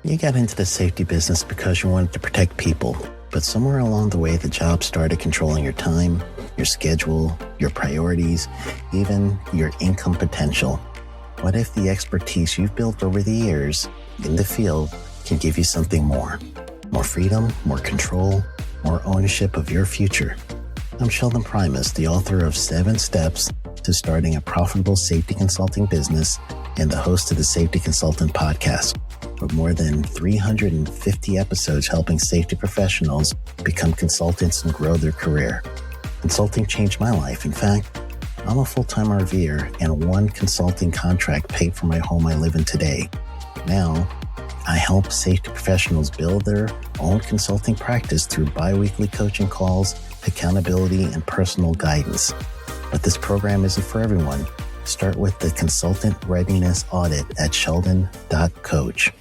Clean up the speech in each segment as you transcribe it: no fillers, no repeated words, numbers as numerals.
You got into the safety business because you wanted to protect people, but somewhere along the way, the job started controlling your time, your schedule, your priorities, even your income potential. What if the expertise you've built over the years in the field can give you something more? More freedom, more control, more ownership of your future. I'm Sheldon Primus, the author of 7 Steps to Starting a Profitable Safety Consulting Business and the host of the Safety Consultant Podcast, with more than 350 episodes helping safety professionals become consultants and grow their career. Consulting changed my life. In fact, I'm a full-time RVer, and one consulting contract paid for my home I live in today. Now, I help safety professionals build their own consulting practice through bi-weekly coaching calls, accountability, and personal guidance. But this program isn't for everyone. Start with the Consultant Readiness Audit at sheldon.coach.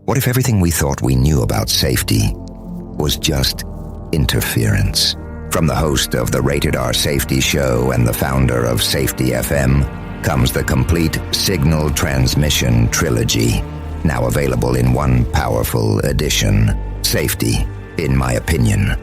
What if everything we thought we knew about safety was just interference? From the host of the Rated R Safety Show and the founder of Safety FM comes the complete Signal Transmission Trilogy, now available in one powerful edition. Safety, in my opinion,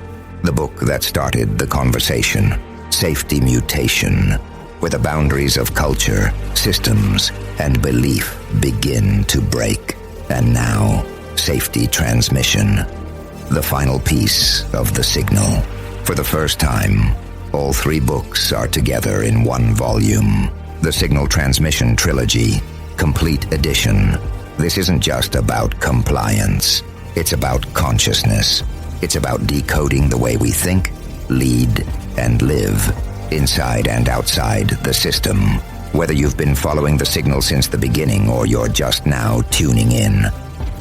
the book that started the conversation. Safety Mutation, where the boundaries of culture, systems, and belief begin to break. And now, Safety Transmission, the final piece of the signal. For the first time, all 3 books are together in one volume. The Signal Transmission Trilogy, Complete Edition. This isn't just about compliance. It's about consciousness. It's about decoding the way we think, lead, and live, inside and outside the system. Whether you've been following the signal since the beginning or you're just now tuning in,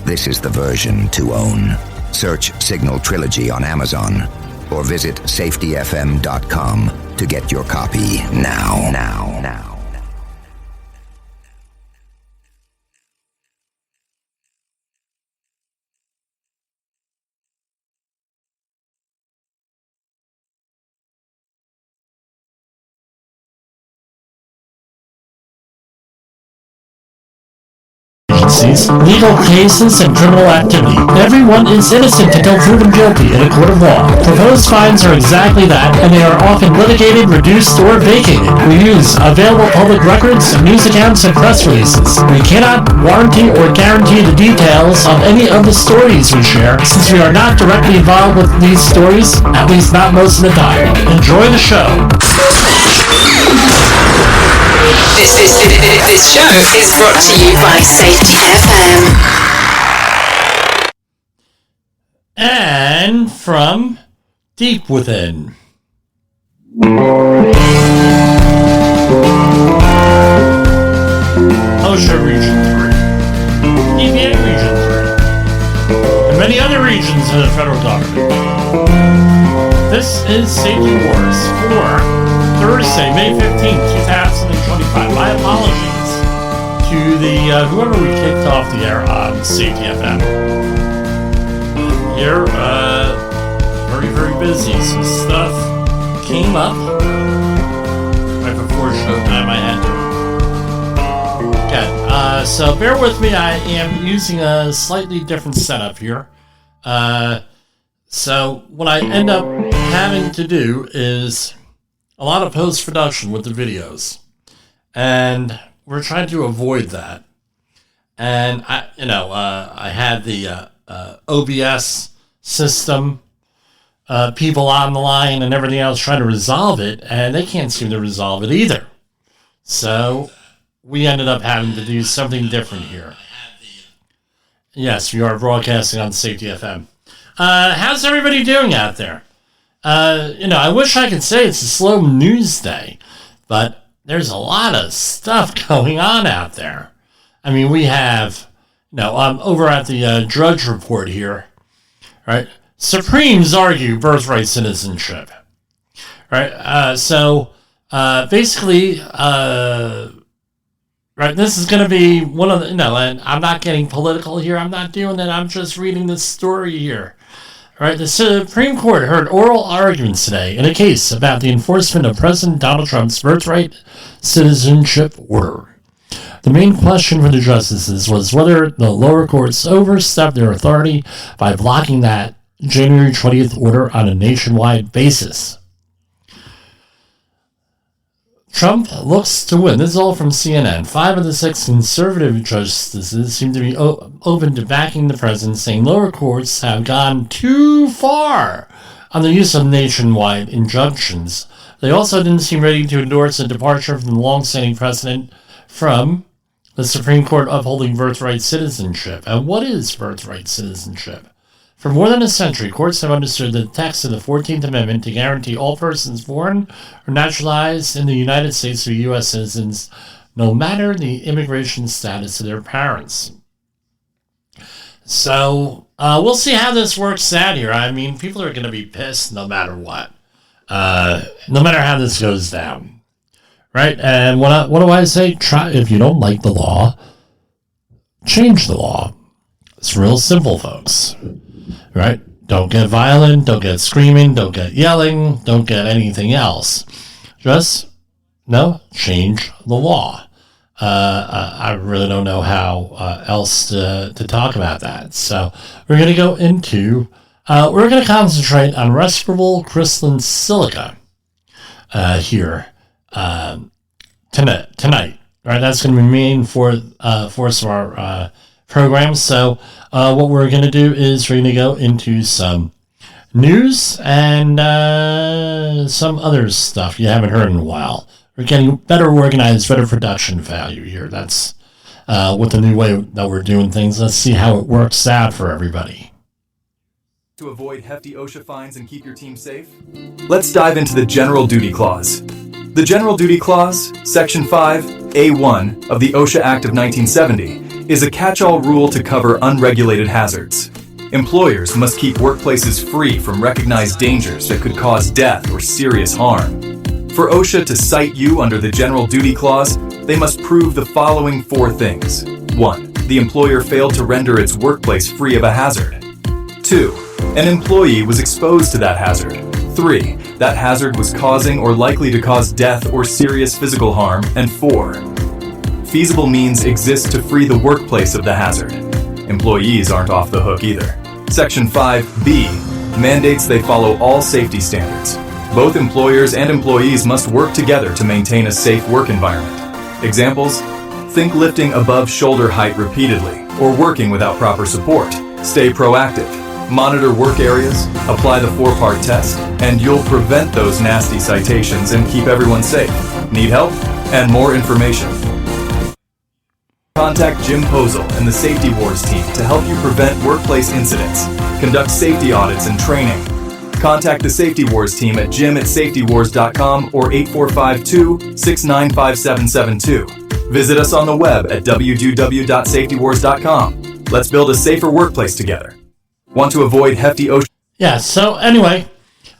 this is the version to own. Search Signal Trilogy on Amazon or visit safetyfm.com to get your copy now. Legal cases, and criminal activity. Everyone is innocent until proven guilty in a court of law. Proposed fines are exactly that, and they are often litigated, reduced, or vacated. We use available public records, news accounts, and press releases. We cannot warranty or guarantee the details of any of the stories we share, since we are not directly involved with these stories, at least not most of the time. Enjoy the show. This show is brought to you by Safety FM. And from deep within. OSHA Region 3. EPA Region 3. And many other regions of the federal government. This is Safety Wars for Thursday, May 15th, 2025. My apologies to the whoever we kicked off the air on Safety FM. You're very, very busy. Some stuff came up right before showtime. I had to. Okay, so bear with me. I am using a slightly different setup here. So what I end up having to do is a lot of post-production with the videos, and we're trying to avoid that. And I had the OBS system, people on the line and everything else trying to resolve it, and they can't seem to resolve it either. So we ended up having to do something different here. Yes, we are broadcasting on Safety FM. How's everybody doing out there? I wish I could say it's a slow news day, but there's a lot of stuff going on out there. I mean, we have, over at the Drudge Report here, right? Supremes argue birthright citizenship, right? Basically, right, this is going to be one of the, and I'm not getting political here. I'm not doing that. I'm just reading the story here. Right, the Supreme Court heard oral arguments today in a case about the enforcement of President Donald Trump's birthright citizenship order. The main question for the justices was whether the lower courts overstepped their authority by blocking that January 20th order on a nationwide basis. Trump looks to win. This is all from CNN. 5 of the 6 conservative justices seem to be open to backing the president, saying lower courts have gone too far on the use of nationwide injunctions. They also didn't seem ready to endorse a departure from the long-standing precedent from the Supreme Court upholding birthright citizenship. And what is birthright citizenship? For more than a century, courts have understood the text of the 14th Amendment to guarantee all persons born or naturalized in the United States to be U.S. citizens, no matter the immigration status of their parents. So, we'll see how this works out here. I mean, people are going to be pissed no matter what. No matter how this goes down. Right? And what do I say? Try, if you don't like the law, change the law. It's real simple, folks. Right? Don't get violent, don't get screaming, don't get yelling, don't get anything else. Just, change the law. I really don't know how else to talk about that. So we're going to go into, we're going to concentrate on respirable crystalline silica here tonight. Right? That's going to be the main force of our program. So what we're going to do is we're going to go into some news and some other stuff you haven't heard in a while. We're getting better organized, better production value here. That's with the new way that we're doing things. Let's see how it works out for everybody. To avoid hefty OSHA fines and keep your team safe? Let's dive into the General Duty Clause. The General Duty Clause, Section 5A1 of the OSHA Act of 1970, is a catch-all rule to cover unregulated hazards. Employers must keep workplaces free from recognized dangers that could cause death or serious harm. For OSHA to cite you under the General Duty Clause, they must prove the following 4 things. 1. The employer failed to render its workplace free of a hazard. 2. An employee was exposed to that hazard. 3. That hazard was causing or likely to cause death or serious physical harm. And 4. Feasible means exist to free the workplace of the hazard. Employees aren't off the hook either. Section 5B mandates they follow all safety standards. Both employers and employees must work together to maintain a safe work environment. Examples: think lifting above shoulder height repeatedly, or working without proper support. Stay proactive. Monitor work areas, apply the 4-part test, and you'll prevent those nasty citations and keep everyone safe. Need help? And more information? Contact Jim Posel and the Safety Wars team to help you prevent workplace incidents, conduct safety audits and training. Contact the Safety Wars team at jim@safetywars.com or 8452-695772. Visit us on the web at www.safetywars.com. Let's build a safer workplace together. Want to avoid hefty OSHA? Yeah, so anyway,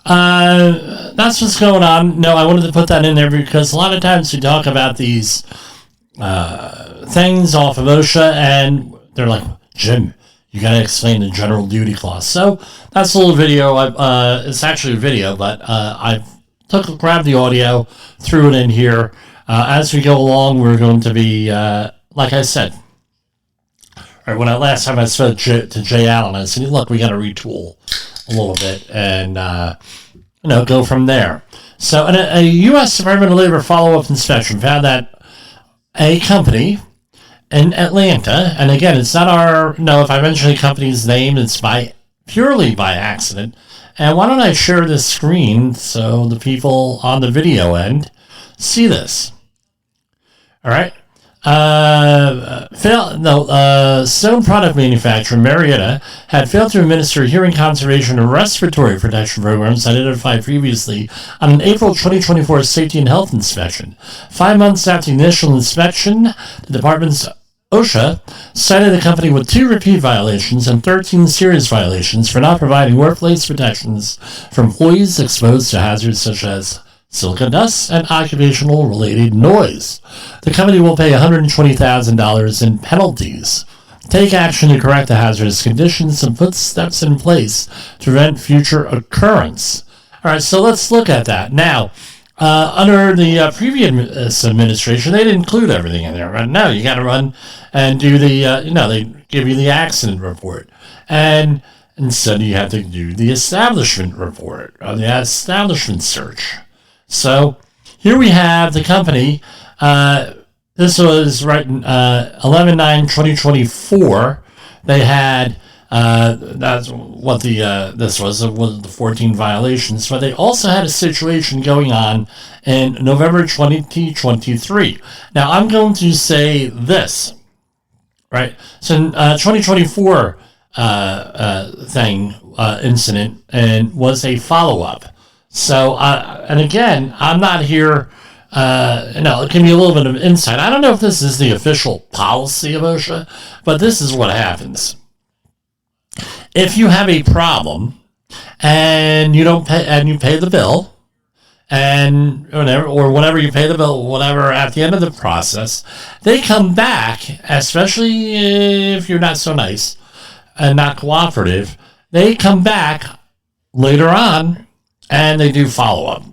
that's what's going on. No, I wanted to put that in there because a lot of times we talk about these things off of OSHA and they're like, Jim, you got to explain the General Duty Clause. So that's a little video. It's actually a video, but I grabbed the audio, threw it in here. As we go along, we're going to be, like I said, last time I spoke to Jay Allen, I said, look, we got to retool a little bit and, go from there. So a U.S. Department of Labor follow-up inspection found that a company in Atlanta, and again, it's not if I mention a company's name, it's purely by accident. And why don't I share this screen so the people on the video end see this? All right. Stone product manufacturer Marietta had failed to administer hearing conservation and respiratory protection programs identified previously on an April 2024 safety and health inspection. 5 months after the initial inspection, the department's OSHA cited the company with 2 repeat violations and 13 serious violations for not providing workplace protections for employees exposed to hazards such as silica dust and occupational-related noise. The company will pay $120,000 in penalties, take action to correct the hazardous conditions, and put steps in place to prevent future occurrence. All right, so let's look at that. Now, under the previous administration, they didn't include everything in there. Right now, you got to run and do the, they give you the accident report. And instead, you have to do the establishment report, or the establishment search. So here we have the company. This was right in 11/9/2024. They had, that's what this was the 14 violations, but they also had a situation going on in November 2023. Now, I'm going to say this, right? So, 2024 incident and was a follow-up. So, and again, I'm not here, it can be a little bit of insight. I don't know if this is the official policy of OSHA, but this is what happens. If you have a problem and you don't pay, and you pay the bill, and whenever you pay the bill, whatever, at the end of the process, they come back, especially if you're not so nice and not cooperative, they come back later on and they do follow-up.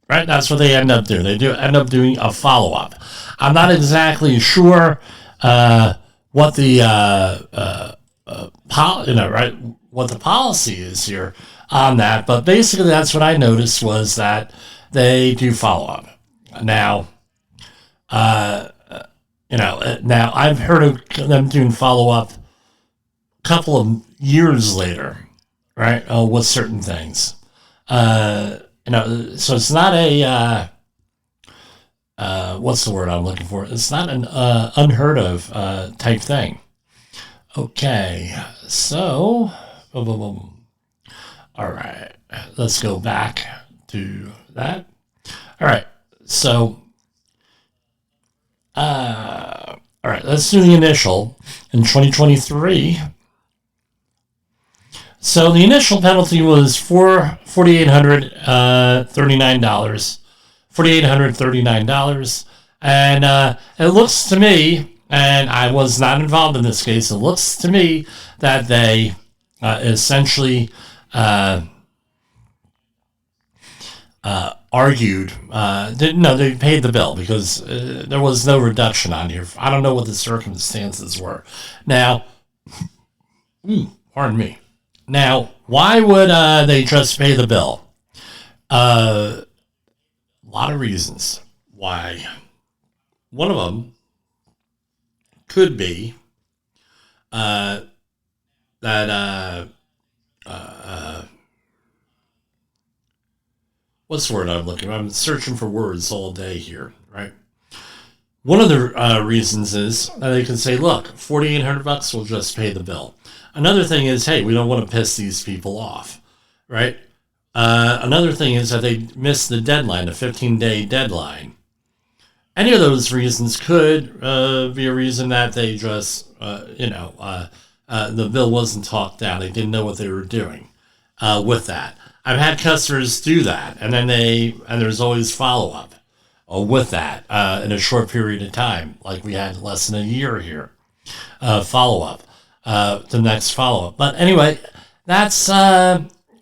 Right? That's what they end up doing. They do end up doing a follow-up. I'm not exactly sure what the what the policy is here on that, but basically that's what I noticed was that they do follow-up. Now, now I've heard of them doing follow-up a couple of years later, right? With certain things. So it's not a what's the word I'm looking for? It's not an unheard of type thing. Okay, so all right, let's go back to that. All right, so all right, let's do the initial in 2023. So the initial penalty was $4,839, and it looks to me, and I was not involved in this case, it looks to me that they essentially argued, they paid the bill because there was no reduction on here. I don't know what the circumstances were. Now, pardon me. Now, why would they just pay the bill? A lot of reasons why. One of them could be that what's the word I'm looking for? I'm searching for words all day here, right? One of the reasons is that they can say, look, $4,800 will just pay the bill. Another thing is, hey, we don't want to piss these people off, right? Another thing is that they missed the deadline, the 15-day deadline. Any of those reasons could be a reason that they just, the bill wasn't talked down. They didn't know what they were doing with that. I've had customers do that, and then there's always follow-up with that in a short period of time, like we had less than a year here, follow-up. The next follow-up. But anyway, that's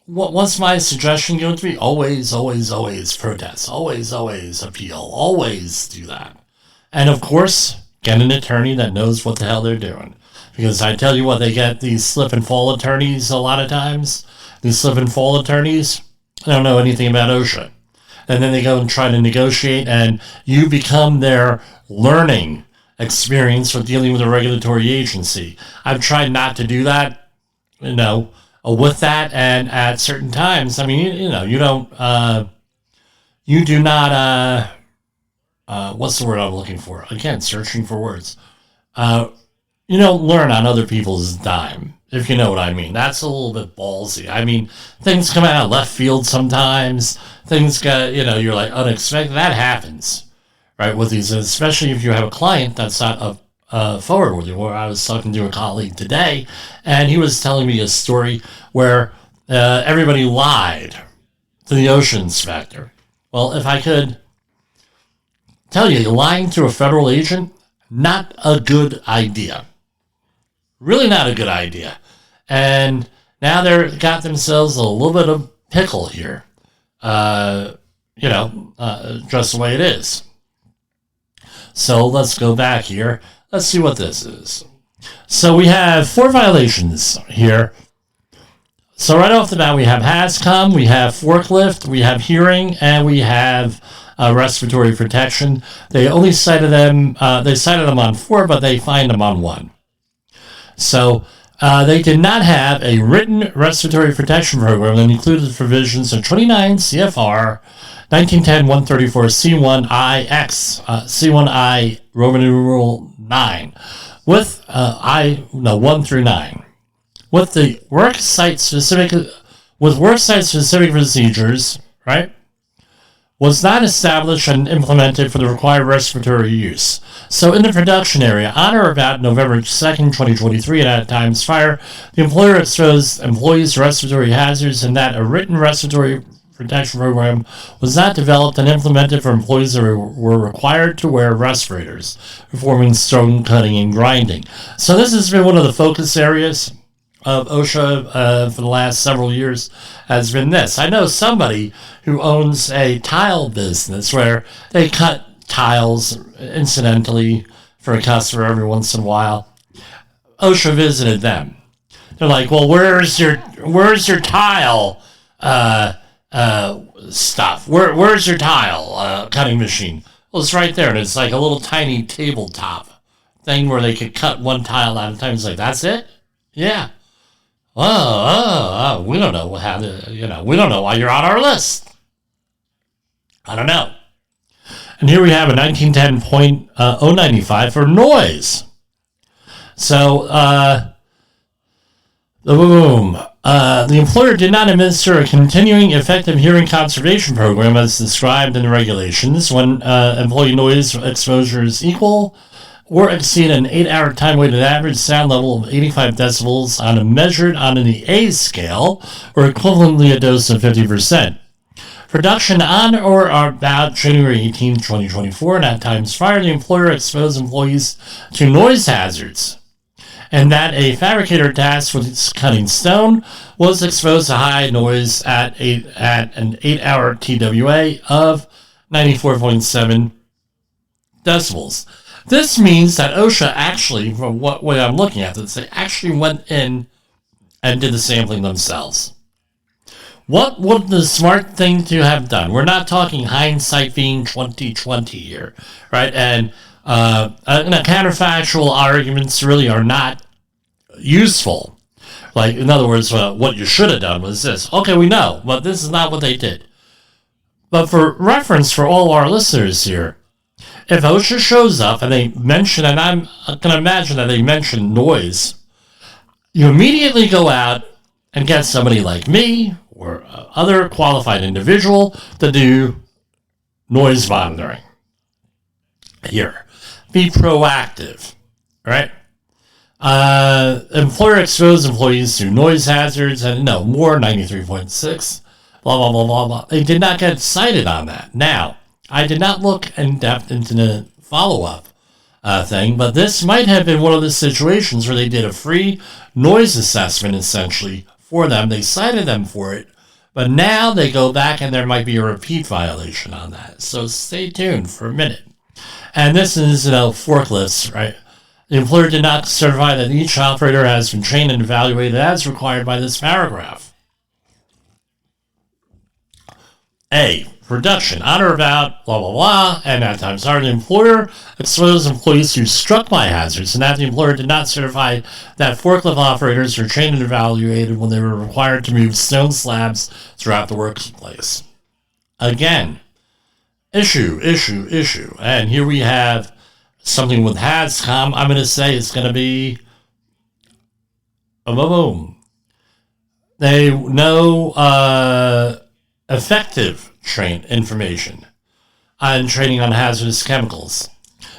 what's my suggestion going to be? Always, always, always protest. Always, always appeal. Always do that. And of course, get an attorney that knows what the hell they're doing. Because I tell you what, they get these slip and fall attorneys a lot of times. These slip and fall attorneys, they don't know anything about OSHA. And then they go and try to negotiate, and you become their learning experience with dealing with a regulatory agency. I've tried not to do that, with that, and at certain times, I mean, you do not, what's the word I'm looking for? Again, searching for words. You don't learn on other people's dime, if you know what I mean. That's a little bit ballsy. I mean, things come out of left field sometimes. Things got, you're like unexpected. That happens. Right, with these, especially if you have a client that's not forward with you. Where I was talking to a colleague today, and he was telling me a story where everybody lied to the OSHA inspector. Well, if I could tell you, lying to a federal agent, not a good idea. Really not a good idea. And now they've got themselves a little bit of pickle here. just the way it is. So let's go back here. Let's see what this is. So we have 4 violations here. So right off the bat, we have HAZCOM, we have forklift, we have hearing, and we have respiratory protection. They only cited them. They cited them on 4, but they fined them on 1. So they did not have a written respiratory protection program that included provisions of 29 CFR 1910-134 C1I Roman numeral 9 with 1 through 9 with the work site specific procedures, right? Was not established and implemented for the required respiratory use. So in the production area, on or about November 2nd, 2023, and at times prior, the employer exposed employees to respiratory hazards and that a written respiratory protection program was not developed and implemented for employees that were required to wear respirators, performing stone cutting and grinding. So this has been one of the focus areas of OSHA for the last several years has been this. I know somebody who owns a tile business where they cut tiles incidentally for a customer every once in a while. OSHA visited them. They're like, well, where's your tile stuff? Where's your tile cutting machine? Well, it's right there, and it's like a little tiny tabletop thing where they could cut one tile at a time. It's like, that's it? Yeah. Oh, we don't know how to, we don't know why you're on our list. I don't know. And here we have a 1910.095 for noise. So, the employer did not administer a continuing effective hearing conservation program as described in the regulations when employee noise exposure is equal or exceed an 8-hour time-weighted average sound level of 85 decibels measured on an A scale, or equivalently a dose of 50%. Production on or about January 18, 2024, and at times prior, the employer exposed employees to noise hazards, and that a fabricator tasked with cutting stone was exposed to high noise at an 8-hour TWA of 94.7 decibels. This means that OSHA actually, from what way I'm looking at this, they actually went in and did the sampling themselves. What would the smart thing to have done? We're not talking hindsight being 2020 here, right? And counterfactual arguments really are not useful. Like, in other words, what you should have done was this. Okay, we know, but this is not what they did. But for reference for all our listeners here, if OSHA shows up and they mention, and I'm going to imagine that they mention noise, you immediately go out and get somebody like me or other qualified individual to do noise monitoring. Here, be proactive, right? Employer exposed employees to noise hazards and more 93.6, blah, blah, blah, blah, blah. They did not get cited on that. Now, I did not look in depth into the follow-up thing, but this might have been one of the situations where they did a free noise assessment, essentially, for them. They cited them for it, but now they go back and there might be a repeat violation on that. So stay tuned for a minute. And this is, forklifts, right? The employer did not certify that each operator has been trained and evaluated as required by this paragraph. A. Production, on or about, blah, blah, blah, and at times are the employer exposed employees who struck by hazards, and that the employer did not certify that forklift operators were trained and evaluated when they were required to move stone slabs throughout the workplace. Again, issue. And here we have something with HAZCOM. I'm going to say it's going to be boom. They know effective information on training on hazardous chemicals.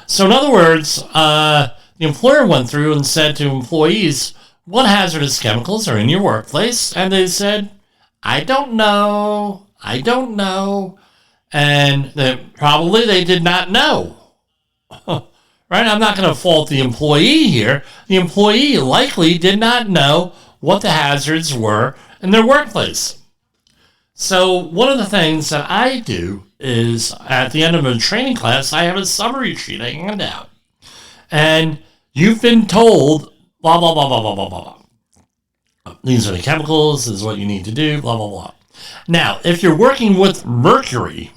So in other words, the employer went through and said to employees, what hazardous chemicals are in your workplace? And they said, I don't know. And probably they did not know. Right? I'm not going to fault the employee here. The employee likely did not know what the hazards were in their workplace. So one of the things that I do is at the end of a training class, I have a summary sheet I hand out. And you've been told, blah, blah, blah, blah, blah, blah, blah. These are the chemicals, this is what you need to do, blah, blah, blah. Now, if you're working with mercury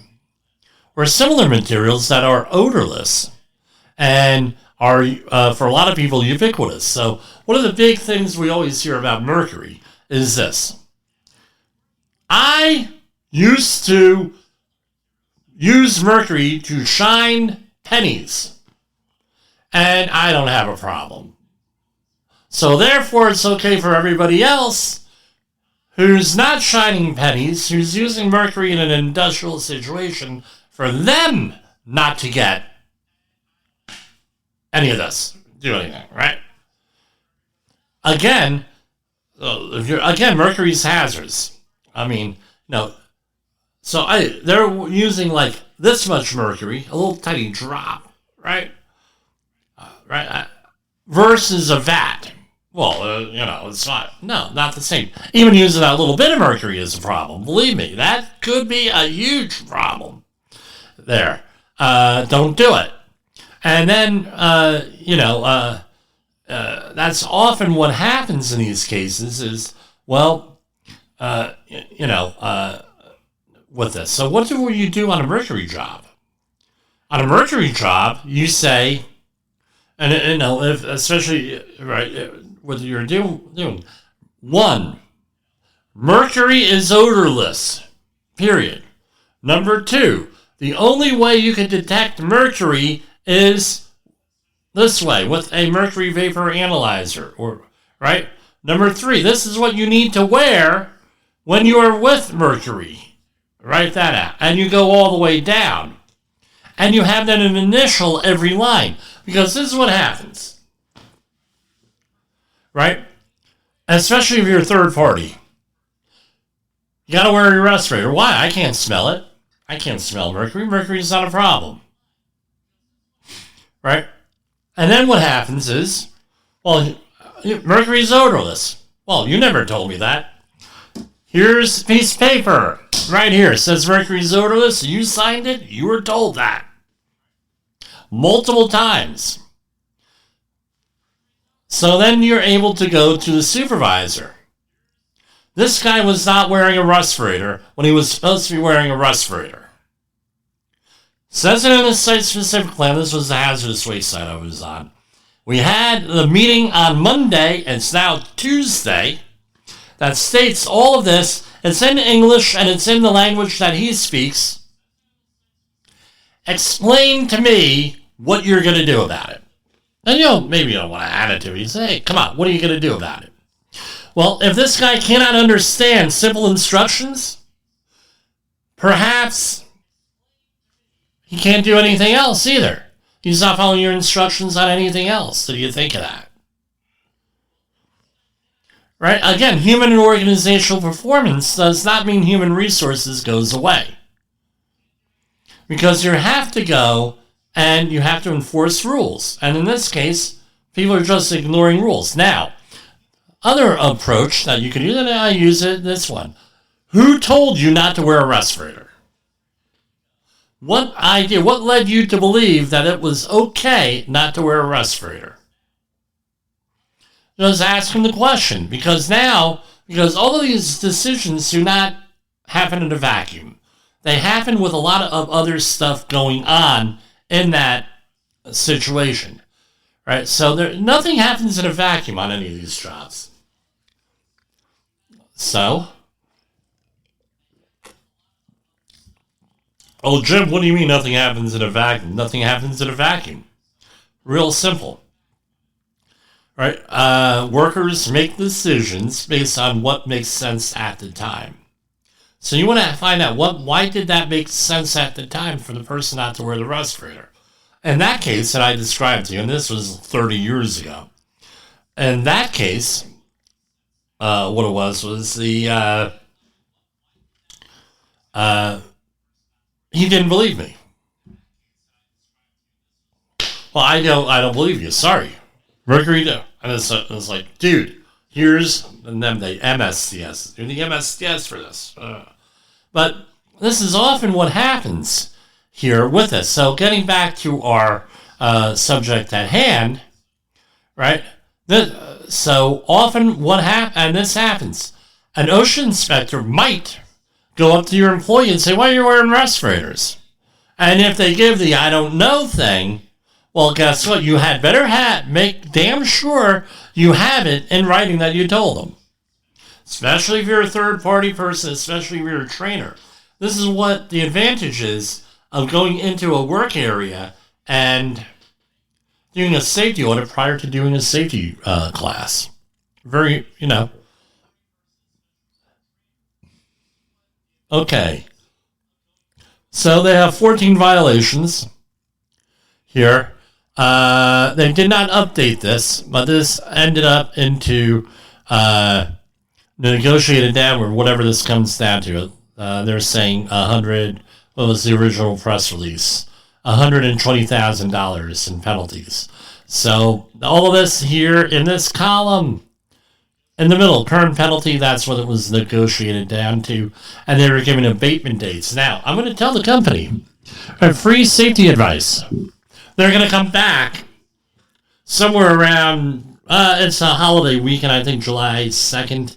or similar materials that are odorless and are, for a lot of people, ubiquitous. So one of the big things we always hear about mercury is this. I used to use mercury to shine pennies, and I don't have a problem. So therefore, it's okay for everybody else who's not shining pennies, who's using mercury in an industrial situation, for them not to get any of this, do anything, right? Again, mercury's hazardous. I mean, so they're using like this much mercury, a little tiny drop, right? Versus a vat. Well, it's not the same. Even using that little bit of mercury is a problem. Believe me, that could be a huge problem there. Don't do it. And then, that's often what happens in these cases is, with this. So what do you do on a mercury job? On a mercury job, you say, and if especially what you're doing, 1, mercury is odorless, period. Number 2, the only way you can detect mercury is this way, with a mercury vapor analyzer, right? Number 3, this is what you need to wear when you are with mercury. Write that out. And you go all the way down. And you have that an initial every line. Because this is what happens. Right? Especially if you're a third party. You got to wear your respirator. Why? I can't smell it. I can't smell mercury. Mercury is not a problem. Right? And then what happens is, mercury is odorless. Well, you never told me that. Here's a piece of paper. Right here. It says mercury is odorless. You signed it. You were told that. Multiple times. So then you're able to go to the supervisor. This guy was not wearing a respirator when he was supposed to be wearing a respirator. Says it in the site-specific plan. This was the hazardous waste site I was on. We had the meeting on Monday, and it's now Tuesday, that states all of this. It's in English, and it's in the language that he speaks. Explain to me what you're going to do about it. And maybe you don't want to add it to it. You say, hey, come on, what are you going to do about it? Well, if this guy cannot understand simple instructions, perhaps he can't do anything else either. He's not following your instructions on anything else. So do you think of that? Right? Again, human and organizational performance does not mean human resources goes away. Because you have to go and you have to enforce rules. And in this case, people are just ignoring rules. Now, other approach that you can use, and I use it, this one. Who told you not to wear a respirator? What led you to believe that it was okay not to wear a respirator? Just ask him the question, because all of these decisions do not happen in a vacuum. They happen with a lot of other stuff going on in that situation, right? So nothing happens in a vacuum on any of these jobs. So, Jim, what do you mean nothing happens in a vacuum? Nothing happens in a vacuum. Real simple. Right? Workers make decisions based on what makes sense at the time. So you want to find out why did that make sense at the time for the person not to wear the respirator? In that case that I described to you, and this was 30 years ago, in that case, what it was the he didn't believe me. Well, I don't believe you. Sorry. Mercury, no. And it's like, dude, and then the MSDS. You're the MSDS for this. But this is often what happens here with us. So getting back to our subject at hand, right? So often and this happens, an OSHA inspector might go up to your employee and say, why are you wearing respirators? And if they give the I don't know thing, well, guess what? You had better make damn sure you have it in writing that you told them. Especially if you're a third-party person, especially if you're a trainer. This is what the advantage is of going into a work area and doing a safety audit prior to doing a safety class. Very, Okay. So they have 14 violations here. They did not update this, but this ended up into negotiated downward, whatever this comes down to. They're saying 100, what was the original press release? $120,000 in penalties. So all of this here in this column, in the middle, current penalty, that's what it was negotiated down to. And they were giving abatement dates. Now, I'm going to tell the company, free safety advice. They're going to come back somewhere around, it's a holiday weekend, I think July 2nd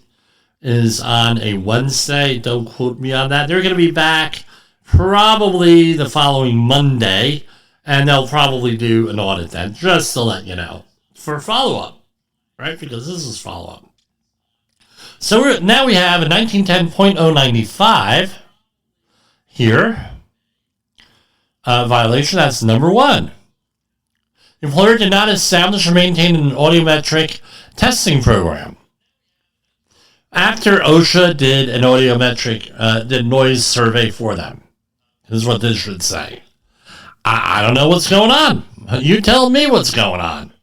is on a Wednesday. Don't quote me on that. They're going to be back probably the following Monday, and they'll probably do an audit then, just to let you know, for follow-up, right? Because this is follow-up. So now we have a 1910.095 here. Violation, that's number 1. The employer did not establish or maintain an audiometric testing program. After OSHA did an audiometric, did noise survey for them. This is what this should say. I don't know what's going on. You tell me what's going on.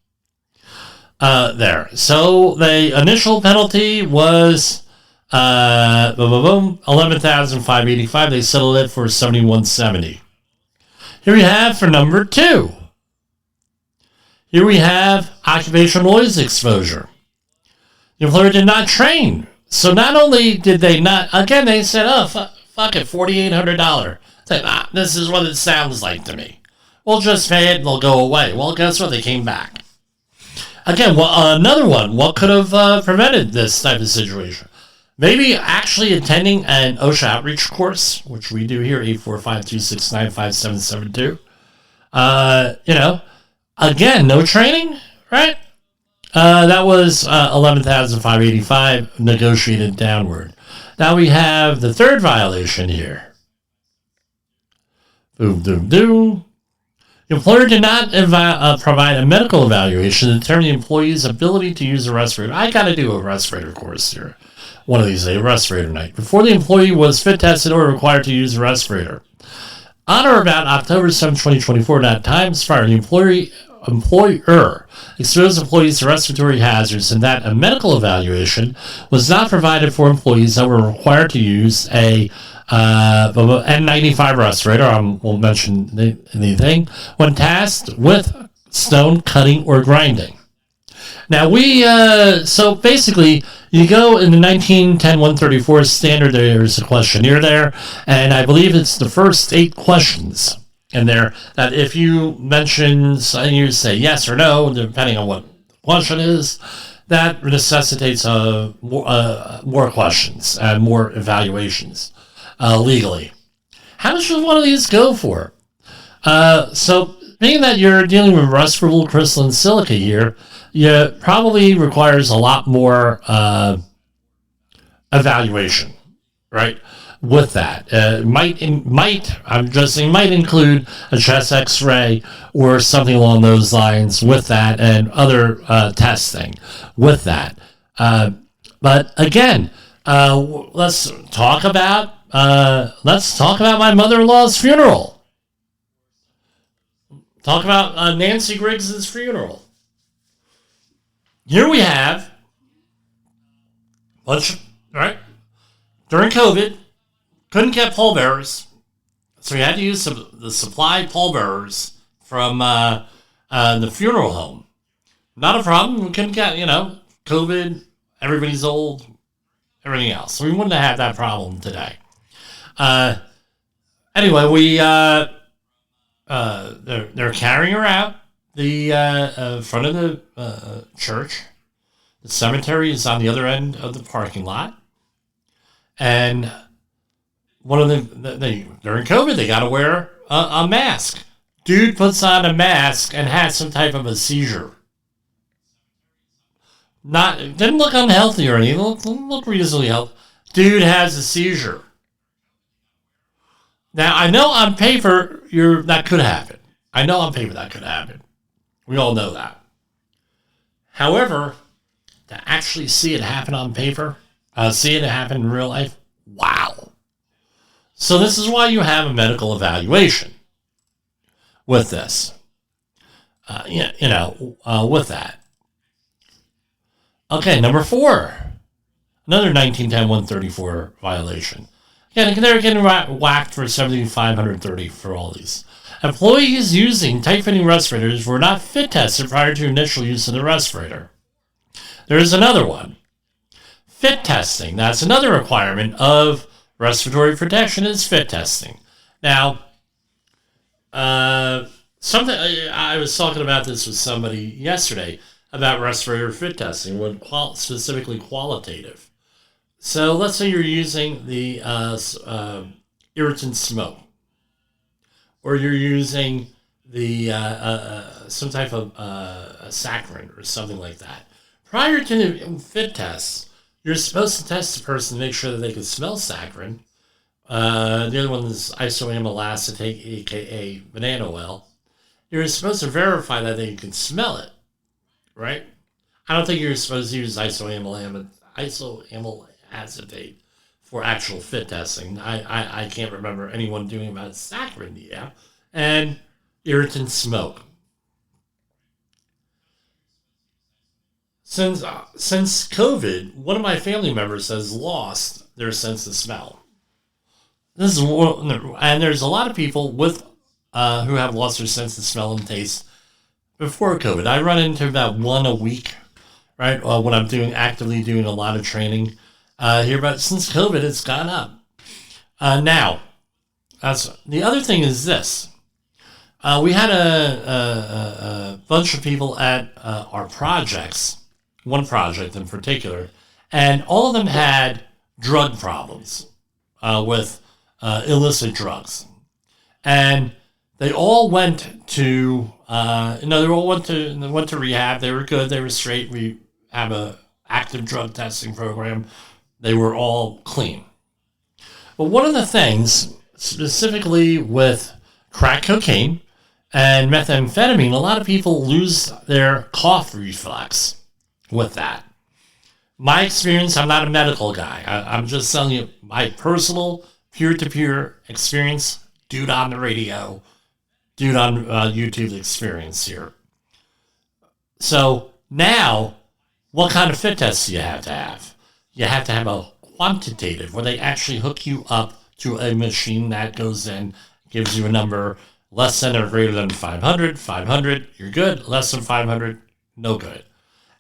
There. So the initial penalty was $11,585. They settled it for $7,170. Here we have for number 2. Here we have occupational noise exposure. The employer did not train. So not only did they not, again, they said, oh, fuck it, $4,800. This is what it sounds like to me. We'll just pay it and they'll go away. Well, guess what? They came back. Again, another one. What could have prevented this type of situation? Maybe actually attending an OSHA outreach course, which we do here, 845-269-5772. Again, no training, right? That was $11,585 negotiated downward. Now we have the third violation here. Boom, doom, doom. The employer did not provide a medical evaluation to determine the employee's ability to use a respirator. I got to do a respirator course here. One of these days, a respirator night. Before the employee was fit tested or required to use a respirator. On or about October 7, 2024, at times prior, the employer exposed employees to respiratory hazards and that a medical evaluation was not provided for employees that were required to use a N95 respirator. I won't mention anything. When tasked with stone cutting or grinding. Now so basically you go in the 1910-134 standard, there's a questionnaire there, and I believe it's the first 8 questions in there that if you mention, and you say yes or no, depending on what the question is, that necessitates more questions and more evaluations legally. How much does one of these go for? So being that you're dealing with Respirable, Crystalline, Silica here, it probably requires a lot more evaluation, right? With that, might include a chest X-ray or something along those lines with that, and other testing with that. But again, let's talk about my mother-in-law's funeral. Talk about Nancy Griggs's funeral. Here we have right? During COVID, couldn't get pallbearers, so we had to use the supply pallbearers from the funeral home. Not a problem. We couldn't get, COVID, everybody's old, everything else. So we wouldn't have had that problem today. Anyway, they're carrying her out the front of the church. The cemetery is on the other end of the parking lot. And one of during COVID, they got to wear a mask. Dude puts on a mask and has some type of a seizure. Didn't look unhealthy or anything. Looked reasonably healthy. Dude has a seizure. Now, I know on paper that could happen. I know on paper that could happen. We all know that. However, to actually see it happen on paper, see it happen in real life, wow. So this is why you have a medical evaluation with this. With that. Okay, number 4. Another 1910-134 violation. Again, they're getting whacked for $7,530 for all these. Employees using tight-fitting respirators were not fit tested prior to initial use of the respirator. There is another one. Fit testing. That's another requirement of respiratory protection is fit testing. Now, something I was talking about this with somebody yesterday about respirator fit testing, specifically qualitative. So let's say you're using the irritant smoke, or you're using the some type of saccharin or something like that. Prior to the fit tests, you're supposed to test the person to make sure that they can smell saccharin. The other one is isoamyl acetate, aka banana oil. You're supposed to verify that they can smell it, right? I don't think you're supposed to use isoamyl acetate for actual fit testing. I can't remember anyone doing about saccharin, yeah, and irritant smoke. Since COVID, one of my family members has lost their sense of smell. And there's a lot of people with who have lost their sense of smell and taste before COVID. I run into about one a week, right? When I'm actively doing a lot of training here, but since COVID, it's gone up. Now, the other thing is this. We had a bunch of people at our projects, one project in particular, and all of them had drug problems with illicit drugs. And they all went to, they all went to rehab. They were good. They were straight. We have a active drug testing program. They were all clean. But one of the things, specifically with crack cocaine and methamphetamine, a lot of people lose their cough reflex with that. My experience, I'm not a medical guy. I'm just telling you my personal peer-to-peer experience, dude on the radio, dude on YouTube experience here. So now, what kind of fit test do you have to have? You have to have a quantitative, where they actually hook you up to a machine that goes in, gives you a number less than or greater than 500, 500, you're good, less than 500, no good.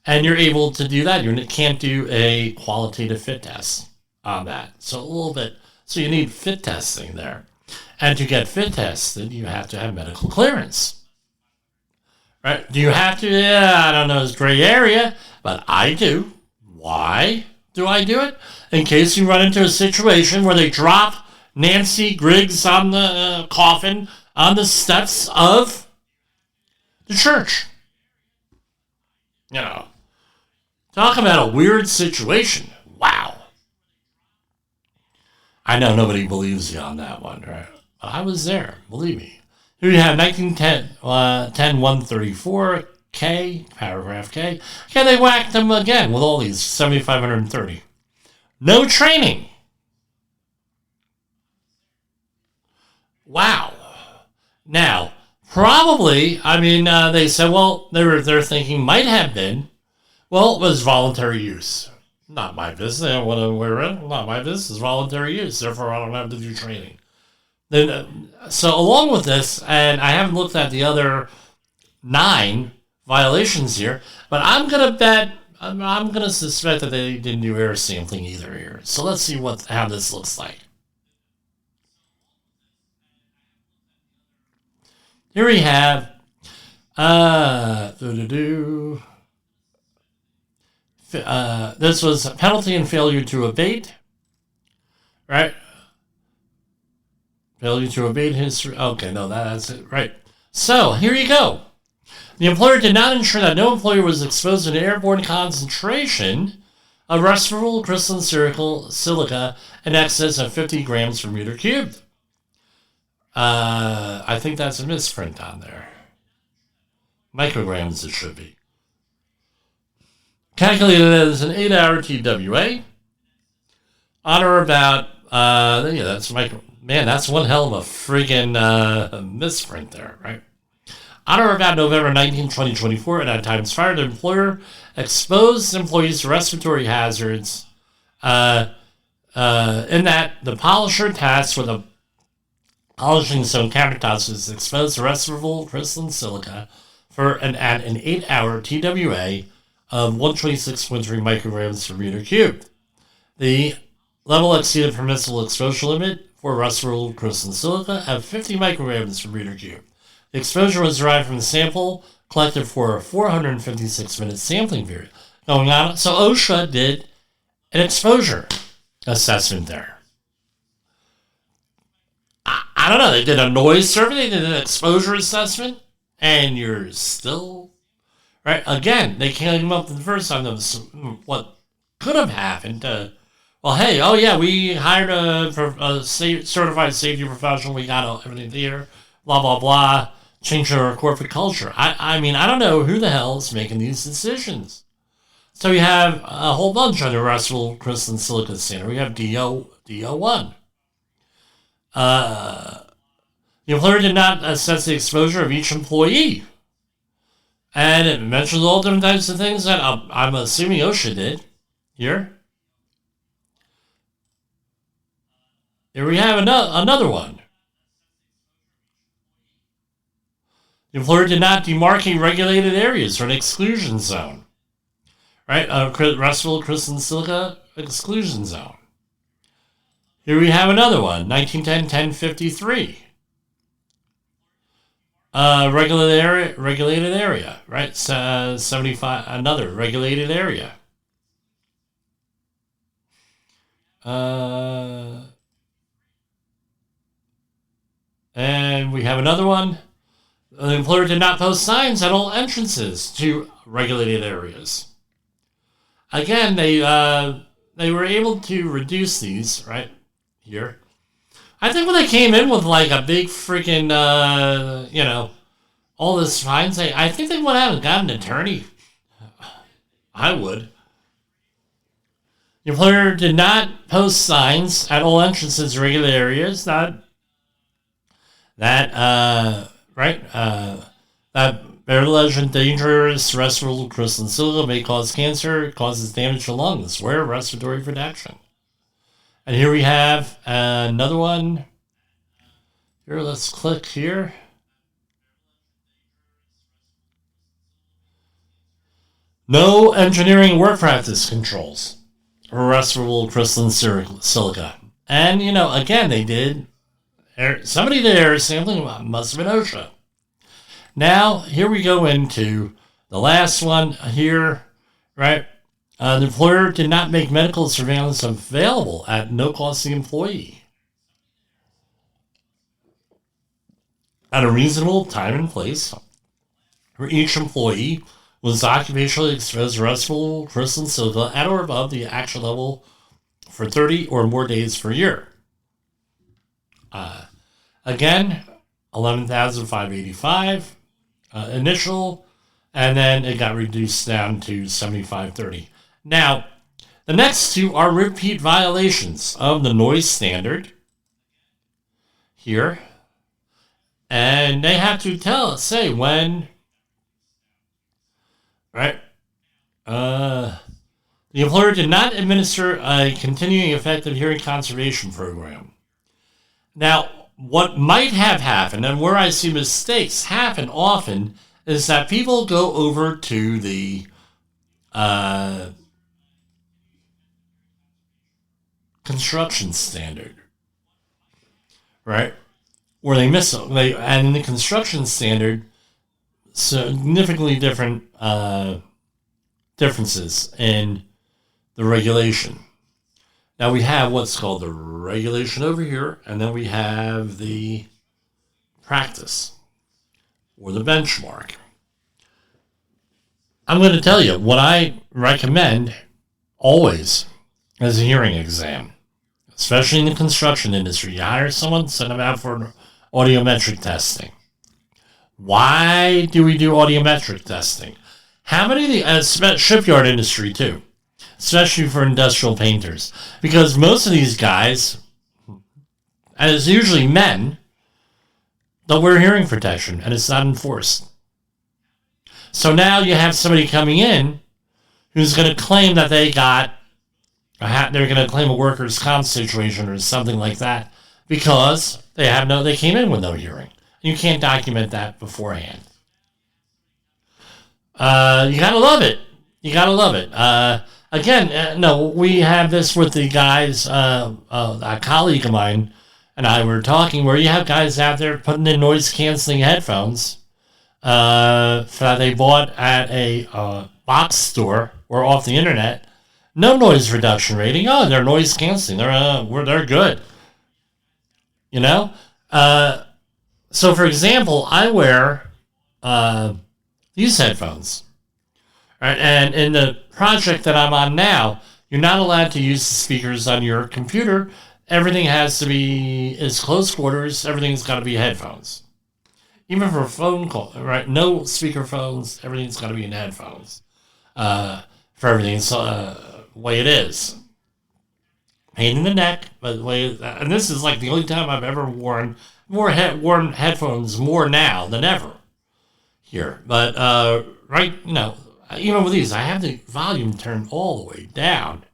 And you're able to do that. You can't do a qualitative fit test on that. So you need fit testing there. And to get fit tested, you have to have medical clearance. Right? Do you have to? Yeah, I don't know, it's gray area, but I do. Why do I do it? In case you run into a situation where they drop Nancy Griggs on the coffin on the steps of the church. Talk about a weird situation. Wow. I know nobody believes you on that one, right? But I was there, believe me. Here you have 1910-134 K, paragraph K. Okay, they whacked them again with all these 7,530. No training. Wow. Now, probably, they said, well, they're thinking might have been, well, it was voluntary use. Not my business. I want to wear it. Not my business. Voluntary use. Therefore, I don't have to do training. Then, so along with this, and I haven't looked at the other 9 violations here, but I'm going to suspect that they didn't do air sampling either here. So let's see how this looks like. here we have this was a penalty and failure to abate, right? Failure to abate history. Okay, no, that's it, right. So, here you go. The employer did not ensure that no employee was exposed to an airborne concentration of respirable crystalline silica in excess of 50 grams per meter cubed. I think that's a misprint on there. Micrograms it should be. Calculated as an 8-hour TWA. On or about, that's micro. Man, that's one hell of a friggin' misprint there, right? On or about November 19, 2024, and at times fired, the employer exposed employees to respiratory hazards in that the polisher tasked with a polishing some countertops was exposed to respirable crystalline silica at an 8-hour TWA of 126.3 micrograms per meter cubed. The level exceeded permissible exposure limit for respirable crystalline silica at 50 micrograms per meter cubed. The exposure was derived from the sample collected for a 456-minute sampling period going on. So OSHA did an exposure assessment there. I don't know. They did a noise survey. They did an exposure assessment. And you're still... Right? Again, they came up the first time. That was what could have happened. Well, hey, oh yeah, we hired a certified safety professional. We got everything there. Blah, blah, blah. Change our corporate culture. I mean, I don't know who the hell is making these decisions. So you have a whole bunch under respirable crystalline silica standard. We have DO1. The employer did not assess the exposure of each employee. And it mentions all different types of things that I'm assuming OSHA did. Here we have another one. The employer did not demarcate regulated areas or an exclusion zone. Right? Respirable crystalline silica exclusion zone. Here we have another one, 1910-1053. Regulated area, right? 75, another regulated area. And we have another one. The employer did not post signs at all entrances to regulated areas. Again, they were able to reduce these, right? Here. I think when they came in with like a big freaking, all this fines, I think they went out and got an attorney. I would. The employer did not post signs at all entrances to regular areas that barrelage and dangerous respirable crystalline silica may cause cancer, causes damage to lungs. Wear respiratory protection. And here we have another one. Here, let's click here. No engineering work practice controls for respirable crystalline silica. And, again, they did. Somebody there sampling must have been OSHA. Now, here we go into the last one here, right? The employer did not make medical surveillance available at no cost to the employee. At a reasonable time and place for each employee was occupationally exposed to respirable crystalline silica at or above the actual level for 30 or more days per year. Again, 11,585 initial, and then it got reduced down to 7,530. Now, the next two are repeat violations of the noise standard here. And they have to say when, right? The employer did not administer a continuing effective hearing conservation program. Now, what might have happened, and where I see mistakes happen often, is that people go over to the construction standard, right? or they miss it. And in the construction standard, significantly different differences in the regulation. Now we have what's called the regulation over here, and then we have the practice or the benchmark. I'm going to tell you what I recommend always as a hearing exam, especially in the construction industry. You hire someone, send them out for audiometric testing. Why do we do audiometric testing? How many of the shipyard industry too, especially for industrial painters, because most of these guys, and it's usually men, don't wear hearing protection, and it's not enforced. So now you have somebody coming in who's going to claim that they're going to claim a workers' comp situation or something like that because they came in with no hearing. You can't document that beforehand. You gotta love it. We have this with the guys. A colleague of mine and I were talking where you have guys out there putting in noise canceling headphones that they bought at a box store or off the internet. No noise reduction rating. Oh, they're noise canceling. They're good. You know. So for example, I wear these headphones. Right, and in the project that I'm on now, you're not allowed to use the speakers on your computer. Everything has to be close quarters. Everything's got to be headphones. Even for a phone call, right? No speaker phones. Everything's got to be in headphones. For everything, the way it is. Pain in the neck, but the way, and this is like the only time I've ever worn headphones more now than ever here. But even with these, I have the volume turned all the way down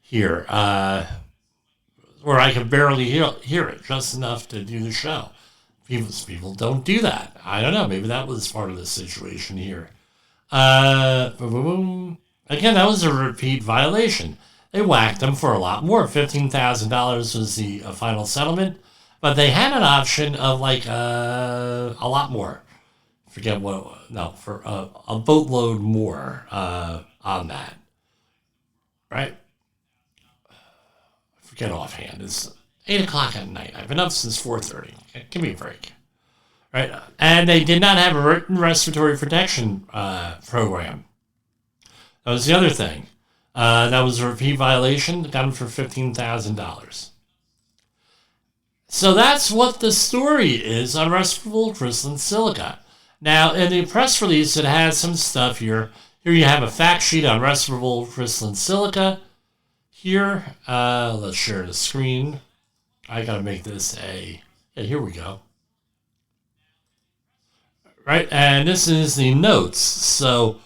here, where I can barely hear it, just enough to do the show. People don't do that. I don't know. Maybe that was part of the situation here. Again, that was a repeat violation. They whacked them for a lot more. $15,000 was the final settlement, but they had an option of a lot more. Forget what? No, for a boatload more on that. Right? Forget offhand. It's 8 o'clock at night. I've been up since 4:30. Give me a break. Right? And they did not have a written respiratory protection program. That was the other thing. That was a repeat violation. Got them for $15,000. So that's what the story is on Respirable Crystalline Silica. Now, in the press release, it has some stuff here. Here you have a fact sheet on Respirable Crystalline Silica. Here, let's share the screen. I got to make this here we go. Right, and this is the notes. So,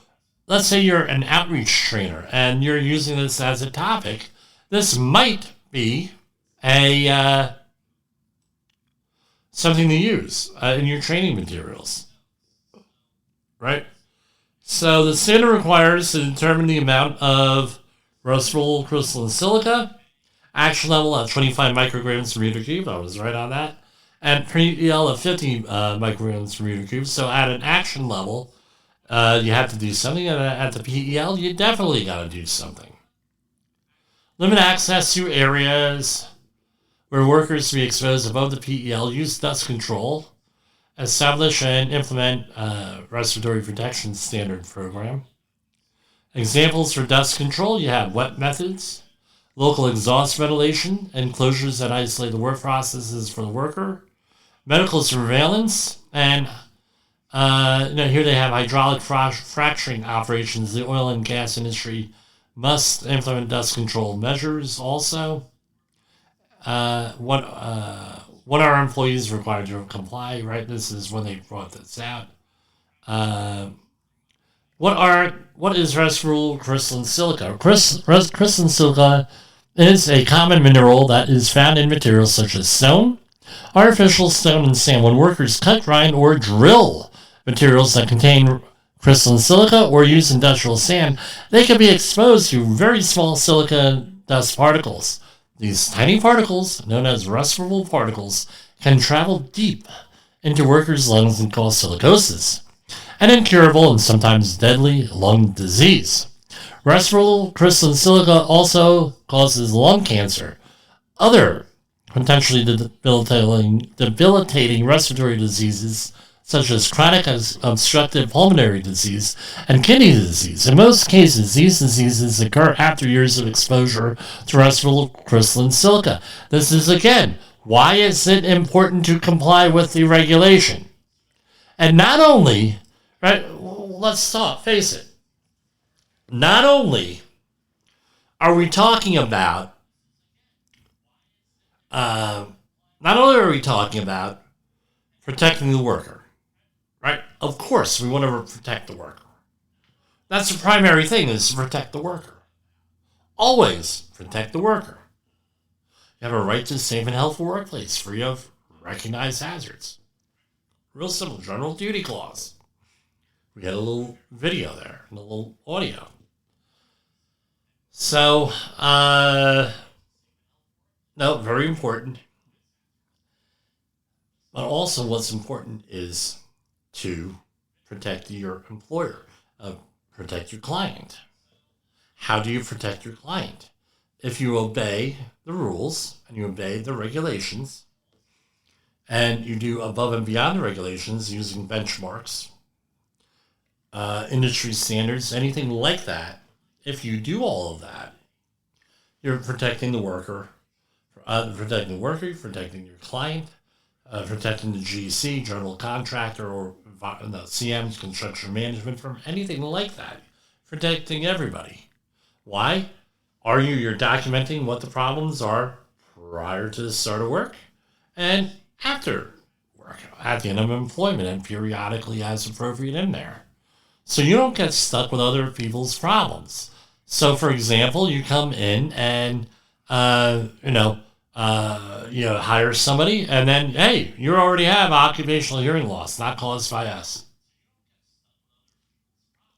let's say you're an outreach trainer and you're using this as a topic. This might be something to use in your training materials. Right? So the standard requires to determine the amount of respirable crystalline silica, action level at 25 micrograms per meter cube. I was right on that. And PEL of 50 micrograms per meter cube. So at an action level, you have to do something. And at the PEL, you definitely got to do something. Limit access to areas where workers to be exposed above the PEL. Use dust control. Establish and implement respiratory protection standard program. Examples for dust control, you have wet methods, local exhaust ventilation, enclosures that isolate the work processes for the worker, medical surveillance, and here they have hydraulic fracturing operations. The oil and gas industry must implement dust control measures also. What are employees required to comply, right? This is when they brought this out. What is respirable crystalline silica? Crystalline silica is a common mineral that is found in materials such as stone, artificial stone, and sand. When workers cut, grind, or drill materials that contain crystalline silica or use industrial sand, they can be exposed to very small silica dust particles. These tiny particles, known as respirable particles, can travel deep into workers' lungs and cause silicosis, an incurable and sometimes deadly lung disease. Respirable crystalline silica also causes lung cancer, other potentially debilitating respiratory diseases such as chronic obstructive pulmonary disease and kidney disease. In most cases, these diseases occur after years of exposure to respirable crystalline silica. This is, again, why is it important to comply with the regulation? And not only, right, let's face it, not only are we talking about protecting the worker, right? Of course, we want to protect the worker. That's the primary thing, is to protect the worker. Always protect the worker. You have a right to a safe and healthy workplace free of recognized hazards. Real simple, general duty clause. We had a little video there, and a little audio. So, no, very important. But also what's important is to protect your employer, protect your client. How do you protect your client? If you obey the rules and you obey the regulations, and you do above and beyond the regulations using benchmarks, industry standards, anything like that, if you do all of that, you're protecting the worker, protecting your client, protecting the GC, general contractor, or the CMs, construction management firm, anything like that. Protecting everybody. Why? You're documenting what the problems are prior to the start of work and after work, at the end of employment, and periodically as appropriate in there. So you don't get stuck with other people's problems. So, for example, you come in and, hire somebody, and then, hey, you already have occupational hearing loss, not caused by us.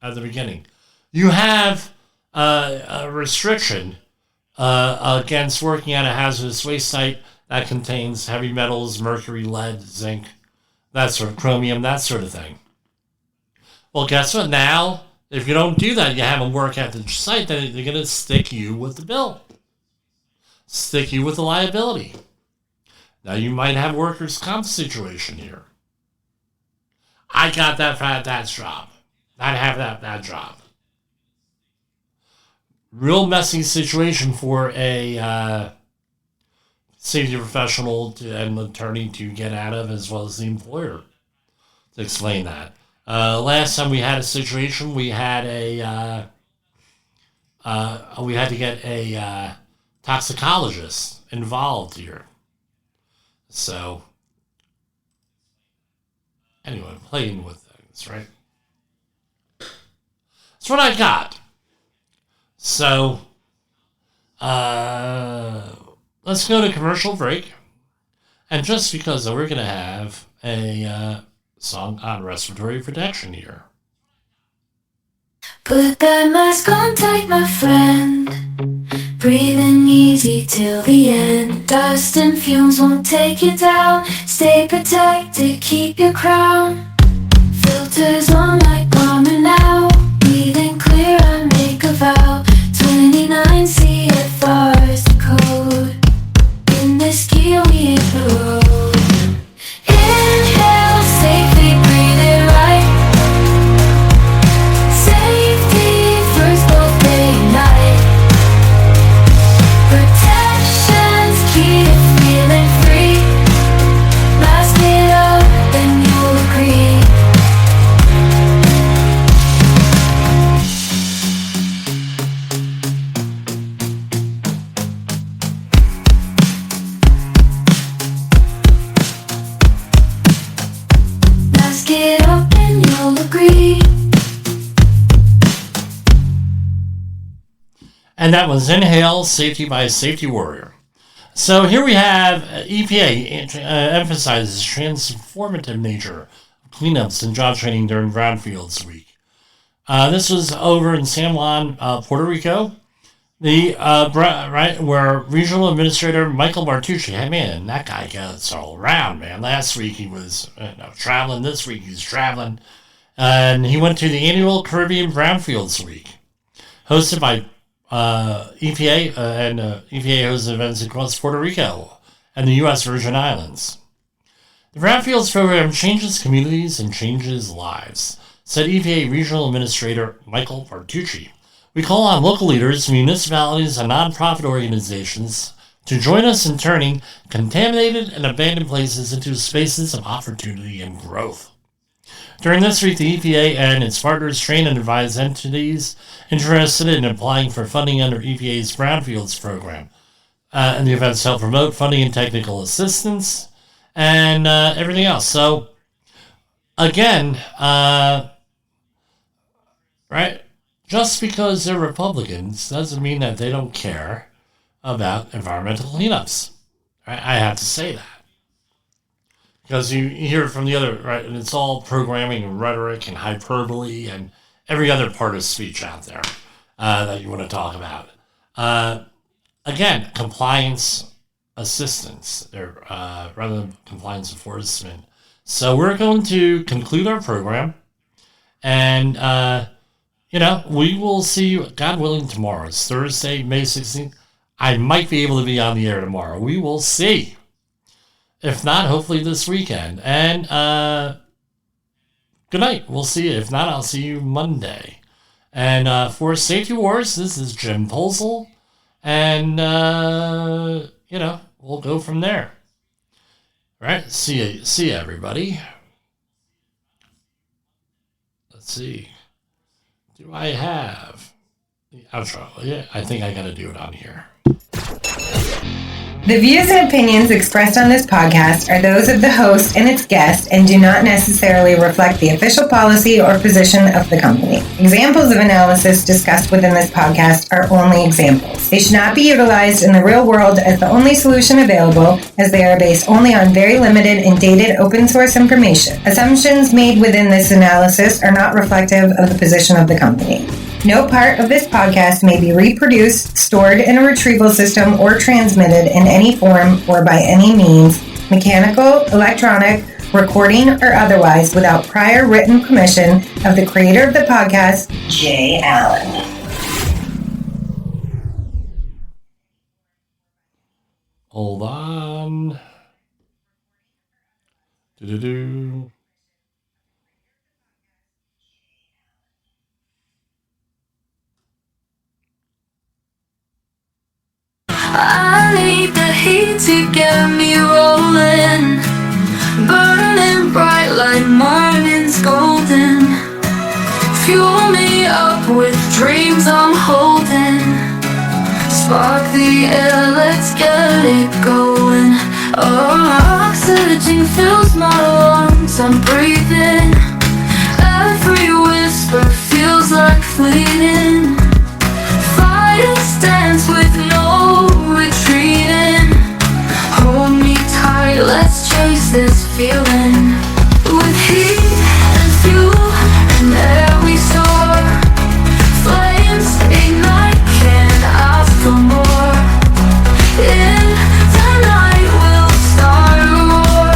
At the beginning. You have a restriction against working at a hazardous waste site that contains heavy metals, mercury, lead, zinc, that sort of chromium, that sort of thing. Well, guess what? Now, if you don't do that, you have them work at the site, then they're going to stick you with the bill. Stick you with the liability. Now, you might have workers' comp situation here. I got that job. I have that job. Real messy situation for a safety professional and attorney to get out of, as well as the employer to explain that. Last time we had a situation, we had to get a toxicologist involved here. So, anyway, playing with things, right? That's what I got. So, let's go to commercial break. And just because we're going to have a song on respiratory protection here. Put that mask on tight, my friend. Breathing easy till the end. Dust and fumes won't take you down. Stay protected, keep your crown. Filters on like bomber now. Breathing clear, I make a vow. 29 CFR's the code. In this gear we hit the road. Inhale safely, breathe it right. Safety first, both day and night. Protection's key to feeling free. Mask it up, then you'll agree. Mask it up and you'll agree. And that was Inhale Safety by Safety Warrior. So here we have EPA emphasizes transformative nature of cleanups and job training during Brownfields Week. This was over in San Juan, Puerto Rico. where Regional Administrator Michael Martucci, hey man, that guy gets all around, man. Last week he was traveling, this week he's traveling. And he went to the annual Caribbean Brownfields Week, hosted by EPA, and EPA hosts events across Puerto Rico and the U.S. Virgin Islands. The Brownfields program changes communities and changes lives, said EPA Regional Administrator Michael Martucci. We call on local leaders, municipalities, and nonprofit organizations to join us in turning contaminated and abandoned places into spaces of opportunity and growth. During this week, the EPA and its partners train and advise entities interested in applying for funding under EPA's Brownfields program. And the events help promote funding and technical assistance and everything else. So, again, just because they're Republicans doesn't mean that they don't care about environmental cleanups. I have to say that. Because you hear it from the other, right, and it's all programming and rhetoric and hyperbole and every other part of speech out there that you want to talk about. Again, compliance assistance, rather than compliance enforcement. So we're going to conclude our program, and we will see you, God willing, tomorrow. It's Thursday, May 16th. I might be able to be on the air tomorrow. We will see. If not, hopefully this weekend. And good night. We'll see you. If not, I'll see you Monday. And for Safety Wars, this is Jim Polzel. And, we'll go from there. All right. See ya, everybody. Let's see. Do I have the outro? Yeah, I think I got to do it on here. The views and opinions expressed on this podcast are those of the host and its guest and do not necessarily reflect the official policy or position of the company. Examples of analysis discussed within this podcast are only examples. They should not be utilized in the real world as the only solution available, as they are based only on very limited and dated open source information. Assumptions made within this analysis are not reflective of the position of the company. No part of this podcast may be reproduced, stored in a retrieval system, or transmitted in any form or by any means, mechanical, electronic, recording, or otherwise, without prior written permission of the creator of the podcast, Jay Allen. Hold on. Do-do-do. I need the heat to get me rolling, burning bright like morning's golden. Fuel me up with dreams I'm holding. Spark the air, let's get it going. Oh, oxygen fills my lungs, I'm breathing. Every whisper feels like fleeting. Fire stands with no retreating. Hold me tight, let's chase this feeling. With heat and fuel and air we soar. Flames ignite, can't ask for more. In the night we'll start a war.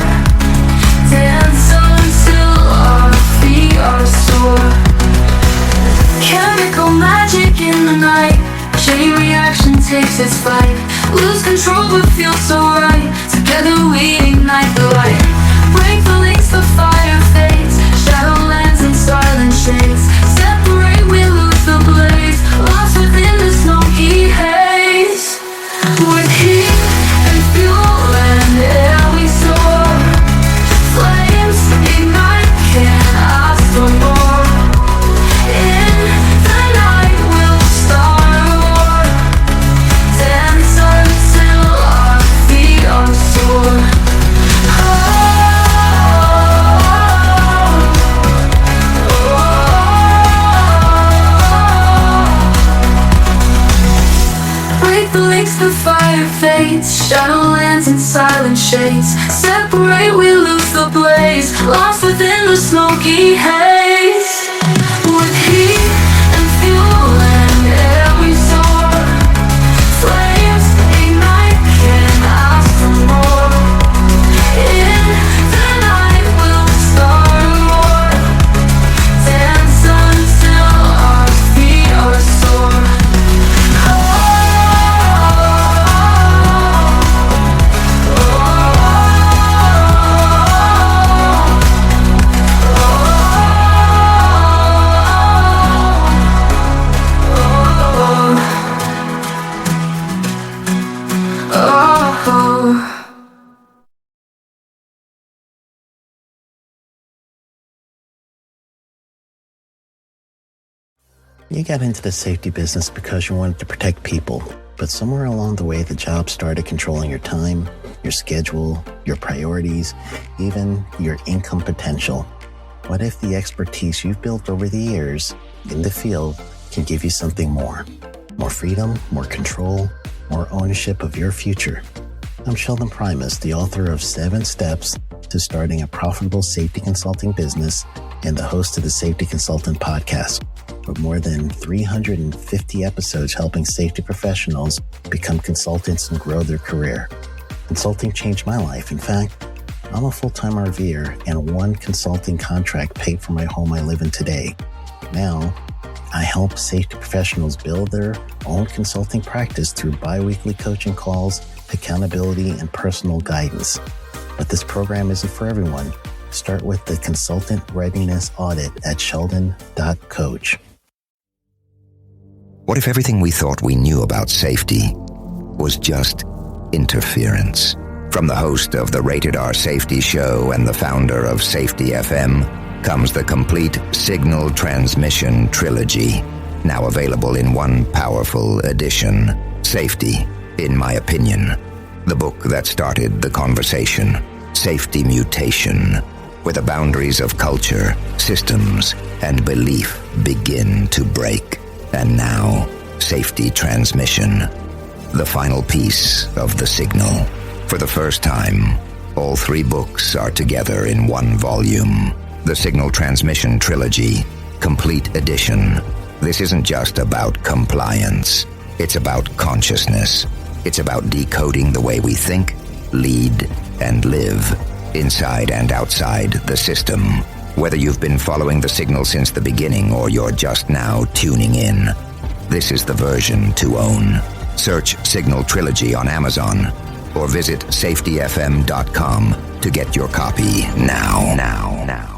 Dance until our feet are sore. Chemical magic in the night. Chain reaction takes its flight. Lose control but feel so right. Together we ignite the light. Break the links, the fire fades. Shadowlands and silent shades. Separate, we lose the blaze. Lost within the smoky haze. With heat and fuel and air we soar. Flames ignite, can't ask for more. In the night we'll start a war. Dance until our feet are sore. Break the links, the fire fades. Shadowlands and silent shades. Separate, we lose the blaze. Lost within the smoky haze. With heat and fuel and air we soar. You got into the safety business because you wanted to protect people, but somewhere along the way, the job started controlling your time, your schedule, your priorities, even your income potential. What if the expertise you've built over the years in the field can give you something more? More freedom, more control, more ownership of your future. I'm Sheldon Primus, the author of 7 Steps to Starting a Profitable Safety Consulting Business and the host of the Safety Consultant Podcast, with more than 350 episodes helping safety professionals become consultants and grow their career. Consulting changed my life. In fact, I'm a full-time RVer, and one consulting contract paid for my home I live in today. Now, I help safety professionals build their own consulting practice through bi-weekly coaching calls, accountability, and personal guidance. But this program isn't for everyone. Start with the Consultant Readiness Audit at sheldon.coach. What if everything we thought we knew about safety was just interference? From the host of the Rated R Safety Show and the founder of Safety FM comes the complete Signal Transmission Trilogy, now available in one powerful edition. Safety, in my opinion, the book that started the conversation. Safety Mutation, where the boundaries of culture, systems, and belief begin to break. And now, Safety Transmission, the final piece of the signal. For the first time, all 3 books are together in one volume. The Signal Transmission Trilogy, Complete Edition. This isn't just about compliance. It's about consciousness. It's about decoding the way we think, lead, and live, inside and outside the system. Whether you've been following the signal since the beginning or you're just now tuning in, this is the version to own. Search Signal Trilogy on Amazon or visit safetyfm.com to get your copy now.